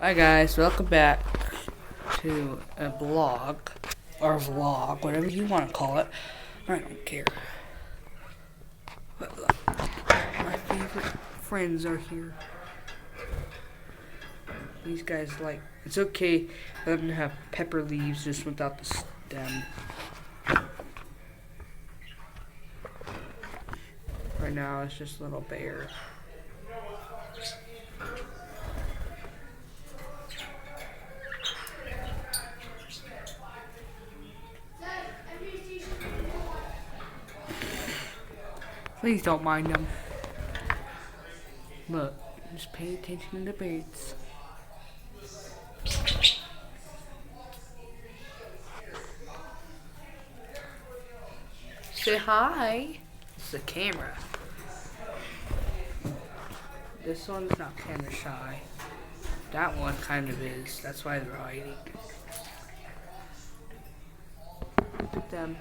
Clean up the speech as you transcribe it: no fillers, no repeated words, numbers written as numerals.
Hi guys, welcome back to a blog, or vlog, whatever you want to call it. I don't care. But my favorite friends are here. These guys it's okay for them to have pepper leaves just without the stem. Right now it's just little bears. Please don't mind them. Look, just pay attention to the birds. Say hi. It's the camera. This one's not camera shy. That one kind of is. That's why they're hiding. Look at them.